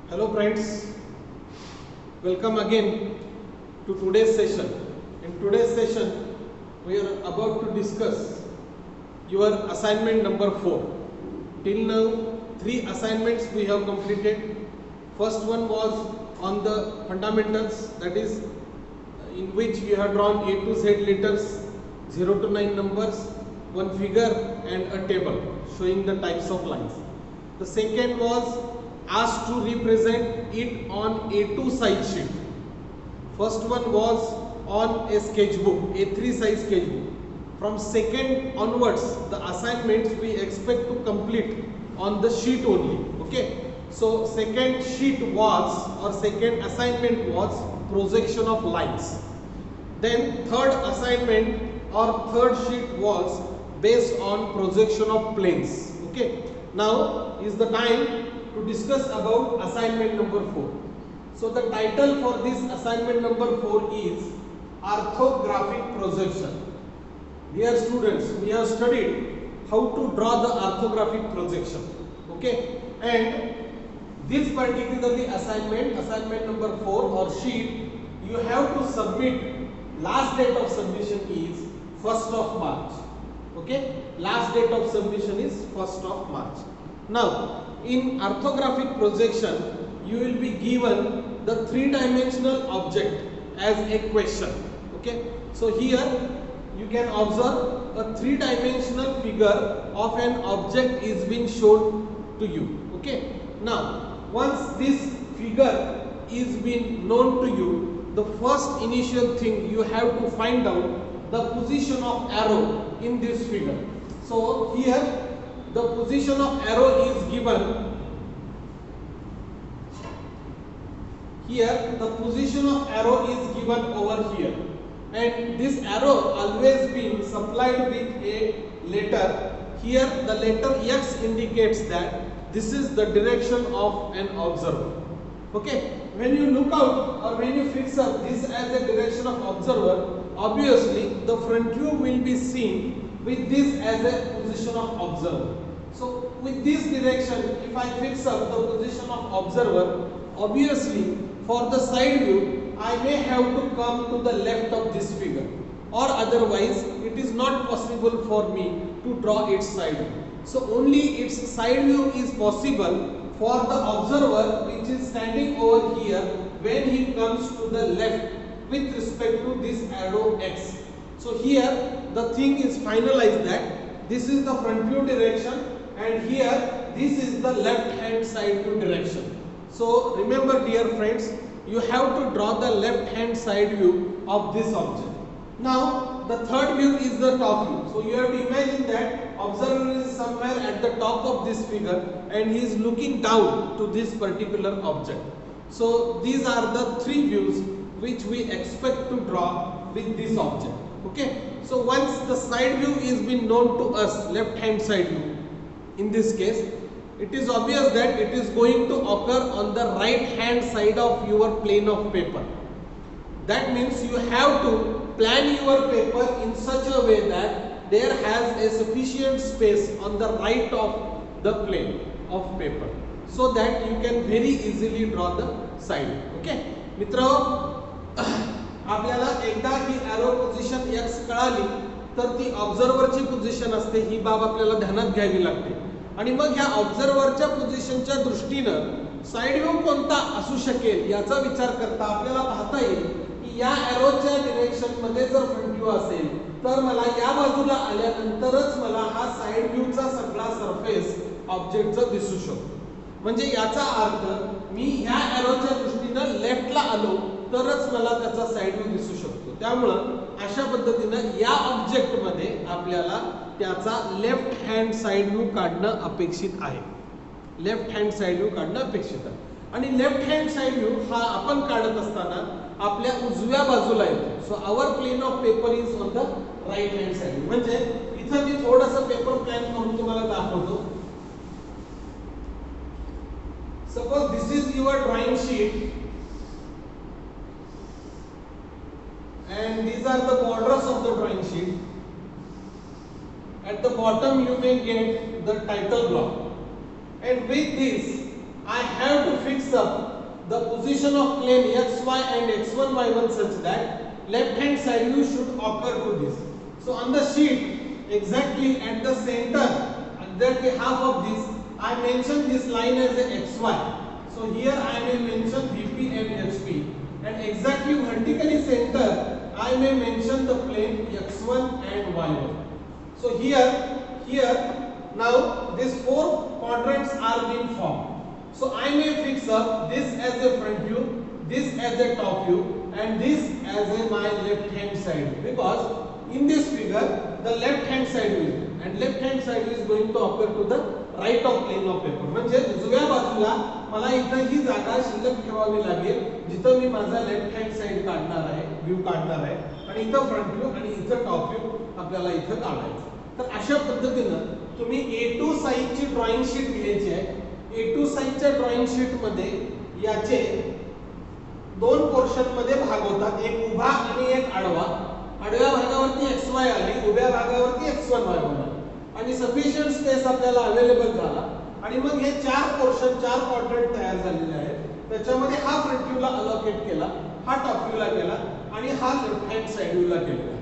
Hello friends, welcome again to today's session. In today's session, we are about to discuss your assignment number 4. Till now, 3 assignments we have completed. First one was on the fundamentals, that is in which we have drawn A to Z letters, 0 to 9 numbers, one figure and a table showing the types of lines. The second was asked to represent it on A2 size sheet. First one was on a sketchbook, A3 size sketchbook. From second onwards, the assignments we expect to complete on the sheet only. Okay. So second sheet was, or second assignment was projection of lines. Then third assignment or third sheet was based on projection of planes. Okay. Now is the time to discuss about assignment number 4. So the title for this assignment number 4 is orthographic projection. Dear students, we have studied how to draw the orthographic projection. Okay, and this particularly assignment number 4 or sheet, you have to submit. Last date of submission is 1st of March. Okay, last date of submission is 1st of March. Now, in orthographic projection, you will be given the 3-dimensional object as a question. Okay, so here you can observe a 3-dimensional figure of an object is being shown to you. Okay, now once this figure is being known to you, the first initial thing you have to find out the position of arrow in this figure. So here the position of arrow is given. Here the position of arrow is given over here, and this arrow always being supplied with a letter. Here the letter X indicates that this is the direction of an observer. Okay, when you look out or when you fix up this as a direction of observer, obviously the front view will be seen with this as a position of observer. So with this direction, if I fix up the position of observer, obviously for the side view I may have to come to the left of this figure, or otherwise it is not possible for me to draw its side view. So only its side view is possible for the observer which is standing over here when he comes to the left with respect to this arrow X. So here the thing is finalized that this is the front view direction, and here this is the left hand side view direction. So remember, dear friends, you have to draw the left hand side view of this object. Now the third view is the top view. So you have to imagine that observer is somewhere at the top of this figure and he is looking down to this particular object. So these are the 3 views which we expect to draw with this object. Okay. So once the side view is been known to us, left hand side view, in this case, it is obvious that it is going to occur on the right hand side of your plane of paper. That means you have to plan your paper in such a way that there has a sufficient space on the right of the plane of paper, so that you can very easily draw the side. Okay, मित्र, आपल्याला एकदा ही arrow position X कळाली तर ती ऑब्झर्वरची position असते, ही बाब आपल्याला ध्यानात घ्यावी लागते. आणि मग ह्या ऑब्झर्वरच्या पोझिशनच्या दृष्टीनं साइड व्ह्यू कोणता असू शकेल याचा विचार करता आपल्याला पाहता येईल की या एरोच्या डायरेक्शन मध्ये जर फ्रंट व्ह्यू असेल तर मला या बाजूला आल्यानंतरच मला हा साइड व्ह्यूचा सगळा सरफेस ऑब्जेक्टचा दिसू शकतो. म्हणजे याचा अर्थ मी ह्या एरोच्या दृष्टीनं लेफ्टला आलो तरच मला त्याचा साइड व्ह्यू दिसू शकतो. त्यामुळे अशा पद्धतीने या ऑब्जेक्ट मध्ये आपल्याला त्याचा लेफ्ट हँड साइड व्ह्यू काढणं अपेक्षित आहे. लेफ्ट हँड साइड व्ह्यू काढणं अपेक्षित आहे. आणि लेफ्ट हँड साइड व्ह्यू हा आपण काढत असताना आपल्या उजव्या बाजूला येतो. So our plane of paper is on the right hand side. म्हणजे इथं मी थोडंसं पेपर प्लॅन करून तुम्हाला दाखवतो. Suppose this is your drawing sheet and these are the borders of the drawing sheet. At the bottom you may get the title block, and with this I have to fix fix up the position of plane xy and x1 y1 such that left hand side view should occur to this. So on the sheet exactly at the center, exactly half of this, I mention this line as a xy. So here I may mention VP and HP, and exactly vertically center I may mention the plane x1 and y1. So here now these four quadrants are being formed. So I may fix up this as a front view, this as a top view, and this as a my left hand side, because in this figure the left hand side view and left hand side view is going to occur to the right of plane of paper. म्हणजे उजव्या बाजूला मला इथं ही जागा शिल्लक ठेवावी लागेल जिथं मी माझा लेफ्ट हँड साइड काढणार आहे, व्ह्यू काढणार आहे, आणि इथं फ्रंट व्ह्यू आणि इथं टॉप व्ह्यू आपल्याला इथं काढायचं. तर अशा पद्धतीनं तुम्ही A2 साइजची ड्रॉइंग शीट घ्यायची आहे. A2 साइजच्या ड्रॉइंग शीट मध्ये याचे दोन पोर्शन मध्ये भाग होतात, एक उभा आणि एक आडवा. आडव्या भागावरती xy आली, उभ्या भागावरती x1 y1 आली, आणि सफिशियंट स्पेस आपल्याला अवेलेबल झाला, आणि मग हे चार पोर्शन, चार क्वाड्रंट तयार झालेले आहेत. त्याच्यामध्ये हा फ्रंट व्ह्यूला अलोकेट केला, हा टॉप व्ह्यूला केला, आणि हा लेफ्ट हँड साइड व्ह्यूला केला.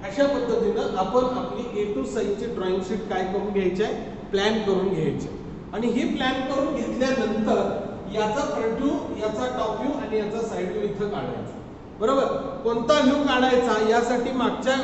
अशा पद्धतीनं आपण आपली A2 साइजची ड्रॉइंग शीट काय करून घ्यायची आहे, प्लॅन करून घ्यायची. आणि ही प्लॅन करून घेतल्यानंतर याचा फ्रंट व्ह्यू, याचा टॉप व्ह्यू आणि याचा साइड व्ह्यू इथं काढायचा. बरोबर, कोणता व्ह्यू काढायचा यासाठी मागच्या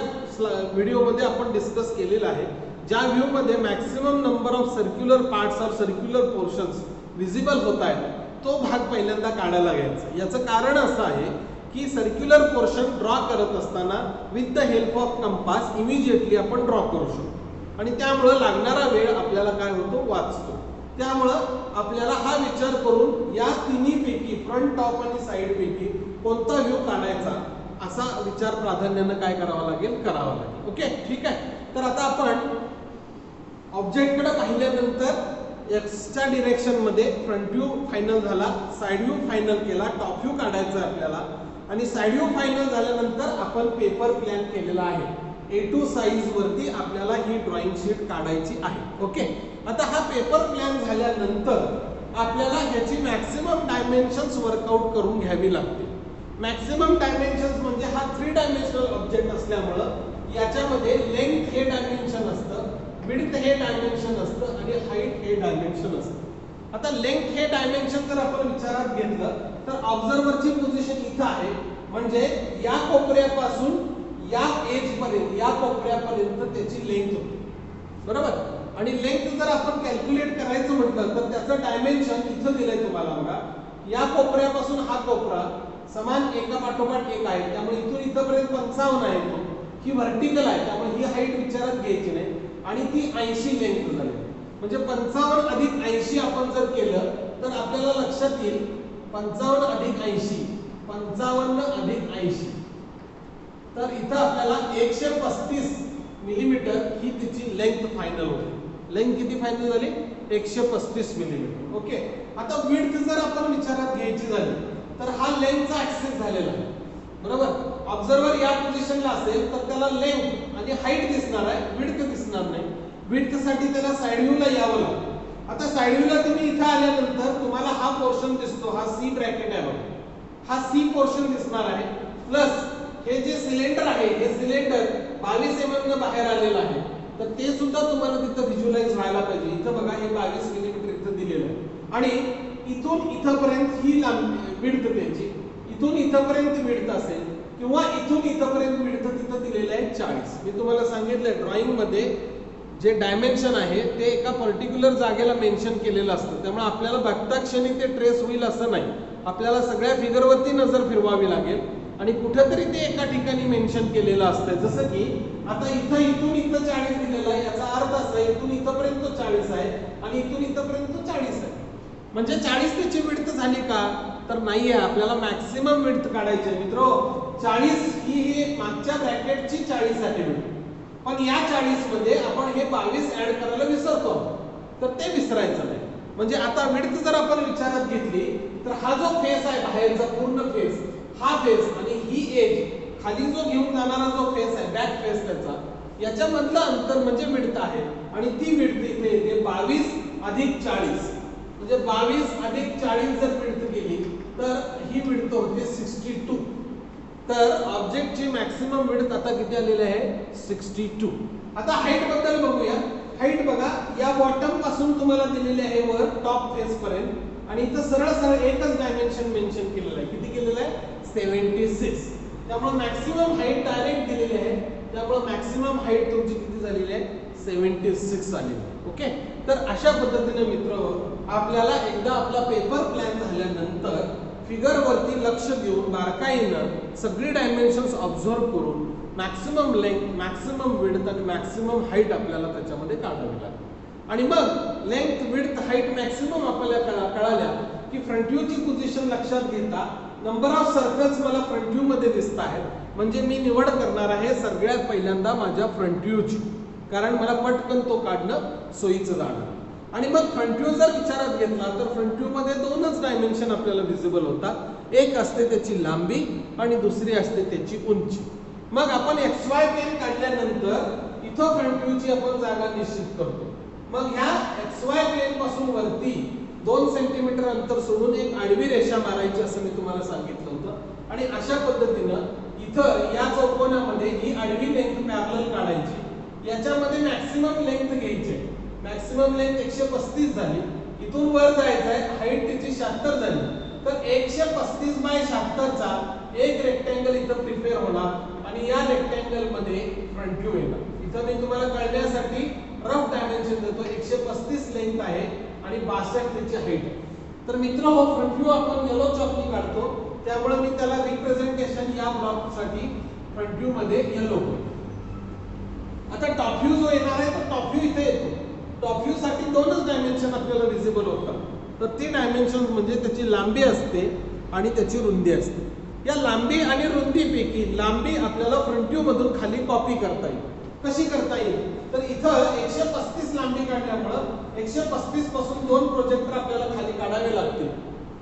व्हिडिओमध्ये आपण डिस्कस केलेला आहे. ज्या व्ह्यू मध्ये maximum number of circular parts और सर्क्युलर पोर्शन्स विजिबल होत आहेत, तो भाग पहिल्यांदा काढायला घ्यायचा. याचं कारण असं आहे की सर्क्युलर पोर्शन ड्रॉ करत असताना with the help of compass immediately आपण ड्रॉ करू शकतो, आणि त्यामुळे लागणारा वेळ आपल्याला काय होतो, वाचतो. त्यामुळं आपल्याला हा विचार करून या तिन्ही पैकी फ्रंट, टॉप आणि साइड पैकी कोणता व्ह्यू काढायचा असा विचार प्राधान्याने काय करावा लागेल, करावा लागेल. ओके, ठीक आहे. तर आता आपण ऑब्जेक्ट कडे पाहिल्यानंतर एक्सच्या डिरेक्शन मध्ये फ्रंट व्ह्यू फायनल झाला, साइड व्ह्यू फायनल केला, टॉप व्ह्यू काढायचा आपल्याला, आणि साइड व्ह्यू फायनल झाल्यानंतर आपण पेपर प्लॅन केलेला आहे. A2 साइज वरती आपल्याला ही ड्रॉइंग शीट काढायची आहे. ओके, आता हा पेपर प्लॅन झाल्यानंतर आपल्याला ह्याची मॅक्सिमम डायमेन्शन्स वर्कआउट करून घ्यावी लागते. मॅक्सिमम डायमेन्शन्स म्हणजे हा 3 डायमेन्शनल ऑब्जेक्ट असल्यामुळे याच्यामध्ये लेंथ हे डायमेन्शन असतं, विड्थ हे डायमेन्शन असतं, आणि हाईट हे डायमेन्शन असतं. आता लेंथ हे डायमेन्शन जर आपण विचारात घेतलं तर ऑब्झर्वरची पोझिशन इथं आहे, म्हणजे या कोपऱ्यापासून या एज पर्यंत, या कोपऱ्यापर्यंत त्याची लेंथ होती. बरोबर, आणि लेंथ जर आपण कॅल्क्युलेट करायचं म्हटलं तर त्याचं डायमेन्शन इथं दिलंय तुम्हाला बघा. या कोपऱ्यापासून हा कोपरा समान एका पाठोपाठ एक आहे, त्यामुळे इथून इथपर्यंत 55 आहे. तो ही व्हर्टिकल आहे, त्यामुळे ही हाईट विचारात घ्यायची नाही, आणि ती 80 लेंथ झाली. म्हणजे 55 अधिक 80 आपण जर केलं तर आपल्याला लक्षात येईल 55 अधिक 80, 55 अधिक 80, तर इथं आपल्याला 135 मिलीमीटर ही तिची लेंथ फायनल होती. लेंथ किती फायनल झाली, 135 मिलीमीटर. ओके, आता विड्थ जर आपण विचारात घ्यायची झाली तर हा लेंथचा ऍक्सेस झालेला आहे. बरोबर, ऑब्झर्वर या पोझिशनला असेल तर त्याला लेंथ आणि हाईट दिसणार आहे, विड्थ दिसणार नाही. विड्थ साठी त्याला साइड व्ह्यूला यावं लागतं. आता साइड व्ह्यूला तुम्ही इथं आल्यानंतर तुम्हाला हा पोर्शन दिसतो, हा सी ब्रॅकेट आहे बघा, हा सी पोर्शन दिसणार आहे. प्लस हे जे सिलेंडर आहे, हे सिलेंडर 22 mm न बाहेर आलेलं आहे, तर ते सुद्धा तुम्हाला तिथं व्हिज्युअलाइज व्हायला पाहिजे. इथं बघा हे 22 मिलीमीटर इथं दिलेलं आहे, आणि इथून इथपर्यंत ही लांबी विड्थ त्याची, इथून इथपर्यंत विड्थ असेल, किंवा इथून इथपर्यंत विड्थ तिथं दिलेलं आहे 40. मी तुम्हाला सांगितलं ड्रॉइंग मध्ये जे डायमेन्शन आहे ते एका पर्टिक्युलर जागेला मेन्शन केलेलं असतं, त्यामुळे आपल्याला बघता क्षणी ते ट्रेस होईल असं नाही. आपल्याला सगळ्या फिगरवरती नजर फिरवावी लागेल, आणि कुठेतरी ते एका ठिकाणी मेन्शन केलेलं असतं. जसं की आता इथं इथून इथं 40 दिलेलं आहे, याचा अर्थ असा आहे इथून इथपर्यंत 40 आहे, आणि इथून इथपर्यंत 40 आहे. म्हणजे 40 त्याची विड्थ झाली का, तर नाहीये. आपल्याला मॅक्सिमम विड्थ काढायची आहे मित्रो. 40 ही मागच्या ब्रॅकेटची 40 आहे विड्थ, पण या 40 मध्ये आपण हे 22 ऍड करायला विसरतो, तर ते विसरायचं नाही. म्हणजे आता विड्थ जर आपण विचारात घेतली तर हा जो फेस आहे बाहेरचा पूर्ण फेस, हा फेस आणि ही एज खाली जो घेऊन जाणारा जो फेस आहे बॅक फेस त्याचा, याच्यामधलं अंतर म्हणजे विड्थ आहे, आणि ती विड्थ इथे येते 22 अधिक 40. म्हणजे 22 अधिक 40 जर विड्थ विड्थ होते 62. तर ऑब्जेक्टची मॅक्सिमम विड्थ आता किती आलेली आहे 62. आता हाईट बद्दल बघूया. हाईट बघा, या बॉटम पासून तुम्हाला दिलेले आहे वर टॉप फेस पर्यंत आणि इथं सरळ सरळ एकच डायमेन्शन मेन्शन केलेलं आहे. किती केलेलं आहे 76. त्यामुळे मॅक्सिमम हाईट डायरेक्ट दिलेली आहे. त्यामुळे मॅक्सिमम हाईट तुमची किती झालेली आहे 76 आलेली आहे. ओके, तर अशा पद्धतीने मित्र आपल्याला एकदा आपला पेपर प्लॅन झाल्यानंतर फिगर वरती लक्ष देऊन बारकाईनं सगळी डायमेन्शन्स ऑब्झर्व करून मॅक्सिमम लेंथ, मॅक्सिमम विड्थ आणि मॅक्सिमम हाईट आपल्याला त्याच्यामध्ये काढावी लागेल. आणि मग लेंथ, विड्थ, हाईट मॅक्सिमम आपल्याला कळाल्या की फ्रंट व्ह्यूची पोझिशन लक्षात घेता नंबर ऑफ सर्कल्स मला फ्रंट व्ह्यू मध्ये दिसत आहेत, म्हणजे मी निवड करणार आहे सगळ्यात पहिल्यांदा माझ्या फ्रंट व्ह्यूची, कारण मला पटकन तो काढणं सोयीचं जाणार. आणि मग फ्रंट व्ह्यू जर विचारात घेतला तर फ्रंट व्ह्यू मध्ये दोनच डायमेन्शन आपल्याला विजिबल होतात. एक असते त्याची लांबी आणि दुसरी असते त्याची उंची. मग आपण XY प्लेन काढल्यानंतर इथं फ्रंट व्ह्यूची आपण जागा निश्चित करतो. मग ह्या XY प्लेन पासून वरती 2 सेंटीमीटर अंतर सोडून एक आडवी रेषा मारायची असं मी तुम्हाला सांगितलं होतं. आणि अशा पद्धतीनं इथं या चौकोनामध्ये ही आडवी लेंथ पॅरलल काढायची. याच्यामध्ये मॅक्सिमम लेंथ घ्यायची. मॅक्सिमम लेंथ 135 झाली. इथून वर जायचं आहे, हाईट त्याची 76 झाली. तर 135 बाय 76 चा एक रेक्टँगल इथं प्रिपेअर होणार आणि या रेक्टँगल मध्ये फ्रंट व्ह्यू येणार. इथं मी तुम्हाला कळण्यासाठी रफ डायमेन्शन देतो. 135 लेंथ आहे आणि 62 त्याची हाईट आहे. तर मित्र हो फ्रंट व्ह्यू आपण येलो चॉकनी काढतो, त्यामुळे मी त्याला रिप्रेझेंटेशन या ब्लॉक साठी फ्रंट व्ह्यू मध्ये येलो करतो. आता टॉप व्ह्यू जो येणार आहे तो टॉप व्ह्यू इथे येतो. टॉप व्ह्यू साठी दोनच डायमेन्शन आपल्याला विजिबल होतात. तर ती डायमेन्शन म्हणजे त्याची लांबी असते आणि त्याची रुंदी असते. या लांबी आणि रुंदीपैकी लांबी आपल्याला फ्रंट व्ह्यू मधून खाली कॉपी करता येईल. कशी करता येईल तर इथं 135 लांबी काढल्यामुळं 135 पासून 2 प्रोजेक्टर आपल्याला खाली काढावे लागतील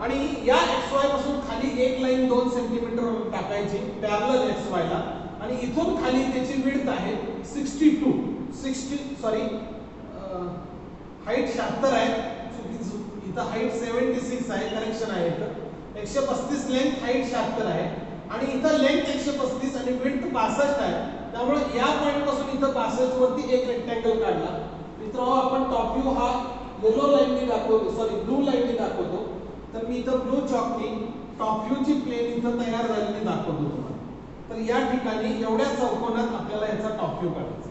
आणि या XY पासून खाली एक लाईन 2 सेंटीमीटर टाकायची पॅरलल XY ला आणि इथून खाली त्याची विड्थ आहे 62 हाईट 76 आहे. इथं हाईट 76 आहे, करेक्शन आहे. इथं 135 लेंथ, हाईट 76 आहे आणि इथं लेंथ 135 आणि विड्थ 62 आहे. त्यामुळे या पॉइंट पासून इथं 62 वरती एक रेक्टँगल काढला. मित्रांनो आपण टॉप व्ह्यू हा येलो लाईनने दाखवतो, ब्लू लाईनने दाखवतो. तर मी इथं ब्लू चॉकनी टॉप व्ह्यूची प्लेन इथं तयार झालेली दाखवतो तुम्हाला. तर या ठिकाणी एवढ्या चौकोनात आपल्याला याचा टॉप व्ह्यू काढायचा.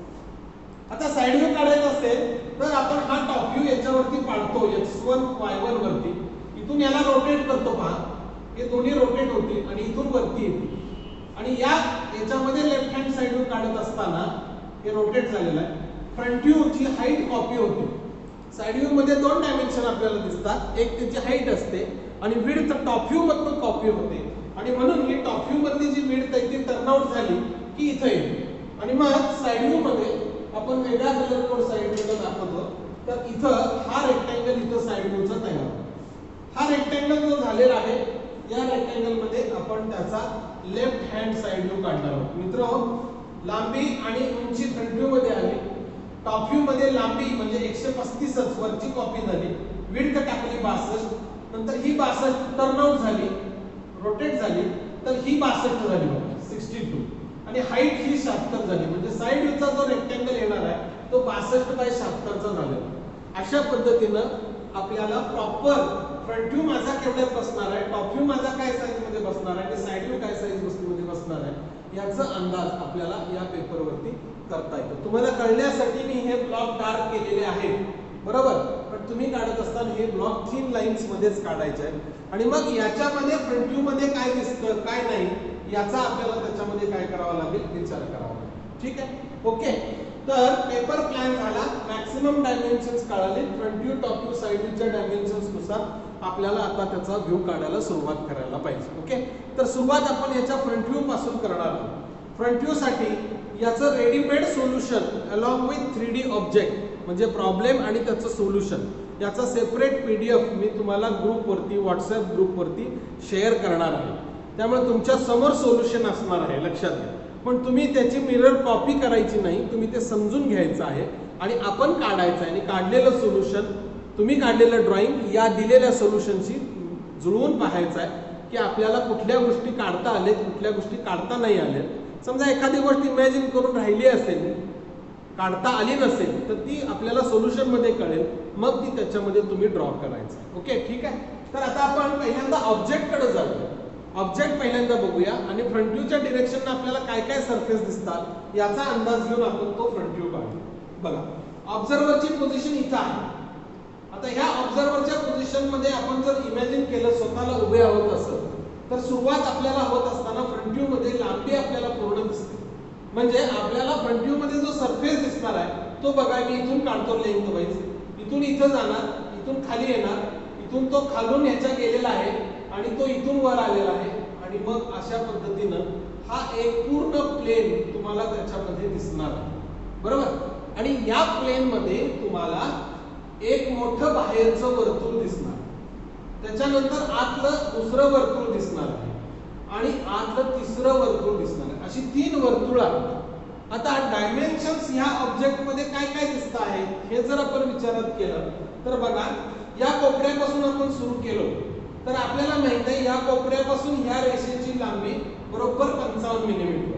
आता साइड व्ह्यू काढायचा असेल तर आपण हा टॉप व्ह्यू याच्यावरती पाडतो X1 Y1 वरती. इथून याला रोटेट करतो. पहा हे दोन्ही रोटेट होतील आणि इथून वरती येतील आणि याच्यामध्ये लेफ्ट हँड साइड व्ह्यू काढत असताना हे रोटेट झालेलं आहे. फ्रंट व्ह्यू ची हाईट कॉपी होते. साइड व्ह्यू मध्ये 2 डायमेन्शन आपल्याला दिसतात. एक त्याची हाईट असते आणि विड्थ टॉप व्ह्यू मधून कॉपी होते आणि म्हणून ही टॉप व्ह्यू मधली जी विड्थ आहे ती टर्नआउट झाली की इथे येते. आणि मग साइड व्ह्यू मध्ये आपण वेगळा कलर कोड साइड व्ह्यूला दाखवतो. तर इथं हा रेक्टँगल इथं साइड व्ह्यूचा तयार होतो. हा रेक्टँगल जो झालेला आहे या रेक्टँगल मध्ये आपण त्याचा लेफ्ट हँड साइड व्ह्यू काढणार आहोत. मित्रांनो लांबी आणि उंची फ्रंट व्ह्यू मध्ये आली. टॉप व्ह्यू मध्ये लांबी म्हणजे 135च वरची कॉपी झाली. विड्थ टाकली 62. नंतर ही 62 टर्नआउट झाली, रोटेट झाली. तर ही 62 झाली बघा 62 आणि हाईट ही 76 झाली. म्हणजे साइड व्ह्यूचा जो रेक्टँगल येणार आहे तो 62 बाय 76 चा झालेला. अशा पद्धतीनं आपल्याला प्रॉपर फ्रंट व्ह्यू माझा केवढ्यात बसणार आहे, टॉप व्ह्यू माझा काय साइज मध्ये बसणार आहे आणि साइड व्ह्यू काय साइज मध्ये बसणार आहे याचा अंदाज आपल्याला या पेपर वरती करता येतो. तुम्हाला कळण्यासाठी मी हे ब्लॉक डार्क केलेले आहेत, बरोबर. पण तुम्ही काढत असताना हे ब्लॉक थिन लाईन्स मध्येच काढायचे आहेत आणि मग याच्यामध्ये फ्रंट व्ह्यू मध्ये काय दिसतं काय नाही याचा आपल्याला त्याच्यामध्ये काय करावा लागेल विचार करावा लागेल. ठीक आहे, ओके. तर पेपर प्लॅन झाला, मॅक्सिमम डायमेन्शन्स कळाले. Front view, top view, side व्ह्यूच्या डायमेन्शन्स नुसार आपल्याला आता त्याचा व्ह्यू काढायला सुरुवात करायला पाहिजे. ओके, तर सुरुवात आपण याच्या फ्रंट व्ह्यू पासून करणार आहोत. फ्रंट व्ह्यू साठी याचं readymade solution along with 3D object म्हणजे प्रॉब्लेम आणि त्याचं सोल्युशन याचा सेपरेट PDF मी तुम्हाला ग्रुपवरती WhatsApp ग्रुपवरती शेअर करणार आहे. त्यामुळे तुमच्या समोर सोल्युशन असणार आहे, लक्षात घ्या. पण तुम्ही त्याची मिरर कॉपी करायची नाही, तुम्ही ते समजून घ्यायचं आहे आणि आपण काढायचं आहे आणि काढलेलं सोल्युशन तुम्ही काढलेलं ड्रॉइंग या दिलेल्या सोल्युशनशी जुळवून पाहायचं आहे. की आपल्याला कुठल्या गोष्टी काढता आलेत, कुठल्या गोष्टी काढता नाही आल्या. समजा एखादी गोष्ट इमॅजिन करून राहिली असेल, काढता आली नसेल, तर ती आपल्याला सोल्युशनमध्ये कळेल, मग ती त्याच्यामध्ये तुम्ही ड्रॉ करायचं. ओके, ठीक आहे. तर आता आपण पहिल्यांदा ऑब्जेक्टकडे जाऊया. ऑब्जेक्ट पहिल्यांदा बघूया आणि फ्रंट व्ह्यूच्या डिरेक्शनने आपल्याला काय काय सरफेस दिसतात याचा अंदाज घेऊन आपण तो फ्रंट व्ह्यू काढू. बघा, ऑब्झर्व्हरची पोझिशन इथं आहे. आता ह्या ऑब्झर्व्हरच्या पोझिशनमध्ये आपण जर इमॅजिन केलं स्वतःला उभे आहोत असं, तर सुरुवात आपल्याला होत असताना फ्रंट व्ह्यू मध्ये लांबी आपल्याला पूर्ण दिसते. म्हणजे आपल्याला फ्रंट व्ह्यू मध्ये जो सरफेस दिसणार आहे तो बघा, मी इथून काढतो लेंथ वाईज, इथून इथं जाणार, इथून खाली येणार, इथून तो खालून ह्याच्या गेलेला आहे आणि तो इथून वर आलेला आहे आणि मग अशा पद्धतीनं हा एक पूर्ण प्लेन तुम्हाला त्याच्यामध्ये दिसणार आहे. बरोबर. आणि या प्लेन मध्ये तुम्हाला एक मोठं बाहेरचं वर्तुळ दिसणार, त्याच्यानंतर आतलं दुसरं वर्तुळ दिसणार आहे आणि आतलं तिसरं वर्तुळ दिसणार आहे. अशी 3 वर्तुळ आहेत. आता डायमेन्शन्स ह्या ऑब्जेक्ट मध्ये काय काय दिसत आहे हे जर आपण विचारात केलं तर बघा, या कोपऱ्यापासून आपण सुरू केलो तर आपल्याला माहित आहे या कोपऱ्यापासून ह्या रेषेची लांबी बरोबर 55 मिलीमीटर.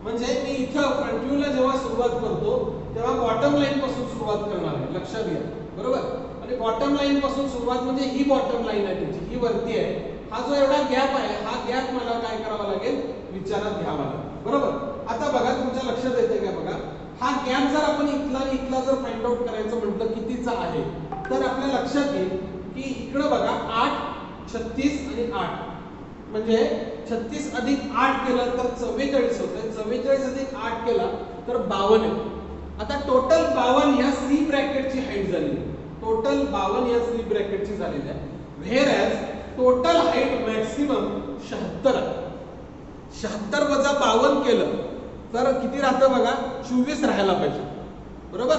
म्हणजे मी इथं फ्रंट व्ह्यूला जेव्हा सुरुवात करतो तेव्हा बॉटम लाईन पासून सुरुवात करणार आहे, लक्षात घ्या. बरोबर. आणि बॉटम लाईन पासून सुरुवात म्हणजे ही बॉटम लाईन आहे त्याची, ही वरती आहे. हा जो एवढा गॅप आहे, हा गॅप मला काय करावा लागेल, विचारात घ्यावा लागेल. बरोबर. आता बघा, तुमच्या लक्षात येते का बघा, हा गॅप जर आपण इथला जर फाइंड आउट करायचं म्हटलं कितीचा आहे, तर आपल्या लक्षात येईल की इकडे बघा 8, 36 आणि 8 म्हणजे 36 अधिक 8 केलं तर 44 होते. 44 अधिक 8 केला तर 52 येते. आता टोटल 52 या सी ब्रॅकेटची हाईट झाली. टोटल 52 या सी ब्रॅकेटची झालेली आहे. Where as total height maximum 76 आहे. 76 वजा 52 केलं तर किती राहतं बघा, 24 राहायला पाहिजे. बरोबर.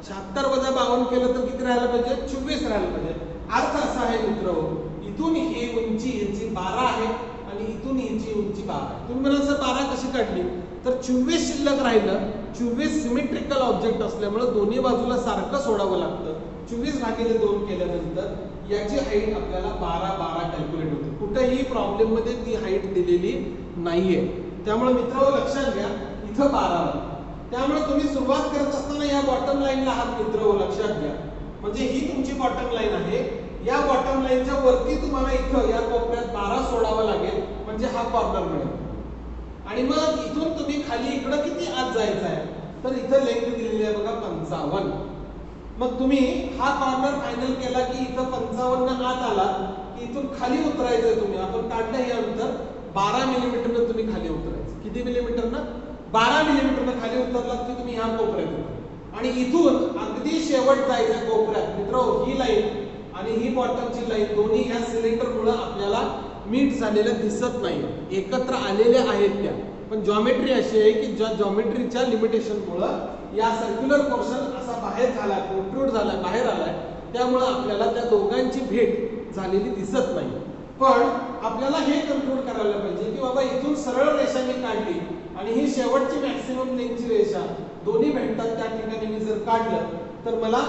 76 वजा 52 केलं तर किती राहायला पाहिजे, 24 राहायला पाहिजे. अर्थ असा आहे मित्र, इथून ही उंची याची 12 आहे आणि इथून याची उंची 12 आहे. तुम्ही म्हणाल सर 12 कशी काढली, तर 24 शिल्लक राहिलं. 24 सिमेट्रिकल ऑब्जेक्ट असल्यामुळे दोन्ही बाजूला सारखं सोडावं लागतं. 24 भागिले 2 केल्यानंतर याची हाईट आपल्याला 12 कॅल्क्युलेट होते. कुठेही प्रॉब्लेम मध्ये ती हाईट दिलेली नाहीये. त्यामुळे मित्र लक्षात घ्या, इथं 12. त्यामुळे तुम्ही सुरुवात करत असताना या बॉटम लाईनला हात मित्र लक्षात घ्या. म्हणजे ही तुमची बॉटम लाईन आहे. या बॉटम लाईनच्या वरती तुम्हाला इथं या कोपऱ्यात 12 सोडावं लागेल, म्हणजे हा कॉर्नर मिळेल. आणि मग इथून तुम्ही खाली इकडं किती आत जायचं आहे, तर इथं लेंथ दिलेली आहे बघा 55. मग तुम्ही हा कॉर्नर फायनल केला की इथं 55 आत आला की इथून खाली उतरायचंय तुम्ही. आपण काढलं हे अंतर 12 मिलीमीटरनं तुम्ही खाली उतरायचं. किती मिलीमीटरनं, 12 मिलीमीटरनं खाली उतरलात की तुम्ही ह्या कोपऱ्यात उतरा. आणि इथून अगदी शेवट जायचं कोपऱ्यात. मित्र ही लाईन आणि ही बॉटमची लाईन दोन्ही ह्या सिलेंडर मुळे आपल्याला मीट झालेल्या दिसत नाही, एकत्र आलेल्या आहेत त्या. पण जॉमेट्री अशी आहे की ज्या जॉमेट्रीच्या लिमिटेशन मुळे या सर्क्युलर पोर्शन असा बाहेर झाला, प्रोट्रूड झाला, बाहेर आलाय. त्यामुळे आपल्याला त्या दोघांची भेट झालेली दिसत नाही. पण आपल्याला हे कंट्रोल करायला पाहिजे की बाबा इथून सरळ रेषा मी काढली आणि ही शेवटची मॅक्सिमम लेंथची रेषा दोन्ही भेटतात त्या ठिकाणी मी जर काढलं तर मला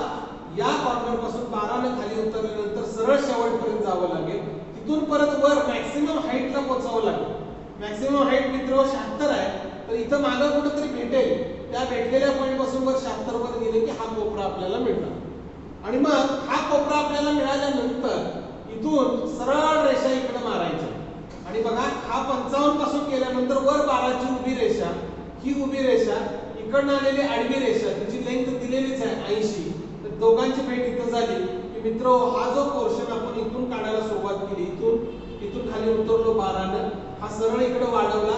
या कॉर्नर पासून 12 ने खाली उतरल्यानंतर सरळ शेवटपर्यंत जावं लागेल. तिथून परत वर मॅक्सिमम हाईटला पोहोचावं लागेल. मॅक्सिमम हाईट मित्र 76 आहे, तर इथं मागं कुठेतरी भेटेल. त्या भेटलेल्या पॉईंट पासून वर 76 वर गेले की हा कोपरा आपल्याला मिळणार. आणि मग हा कोपरा आपल्याला मिळाल्यानंतर इथून सरळ रेषा इकडे मारायची. आणि बघा हा 55 पासून गेल्यानंतर वर 12 ची उभी रेषा, ही उभी रेषा इकडनं आलेली आडवी रेषा, तिची लेंथ दिलेलीच आहे 80. तर दोघांची भेट इथं झाली की मित्र हा जो पोर्शन आपण इथून काढायला सुरुवात केली, इथून खाली उतरलो 12 ने, हा सरळ इकडे वाढवला,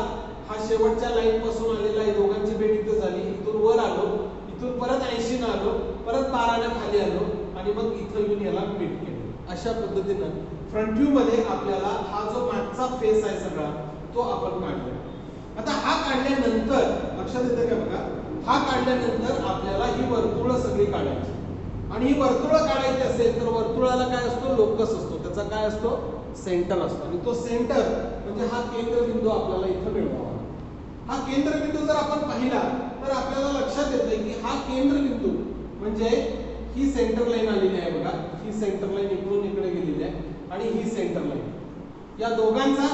हा शेवटच्या लाईन पासून आलेला आहे. दोघांची भेट इथं झाली. इथून वर आलो, इथून परत 80 ने आलो, परत 12 ने खाली आलो आणि मग इथं येऊन याला मीट केलं. अशा पद्धतीनं फ्रंट व्ह्यू मध्ये आपल्याला हा जो मागचा फेस आहे सगळा तो आपण काढला. आता हा काढल्यानंतर लक्षात येतं का बघा, हा काढल्यानंतर आपल्याला ही वर्तुळ सगळी काढायची. आणि ही वर्तुळ काढायची असेल तर वर्तुळाला काय असतो, लोकस असतो. त्याचा काय असतो, सेंटर असतो. आणि तो सेंटर म्हणजे हा केंद्रबिंदू आपल्याला इथं मिळवावा. हा केंद्रबिंदू जर आपण पाहिला तर आपल्याला लक्षात येतं की हा केंद्रबिंदू म्हणजे ही सेंटर लाईन आलेली आहे बघा. ही सेंटर लाईन इकडून इकडे गेलेली आहे आणि ही सेंटर लाईन. या दोघांचा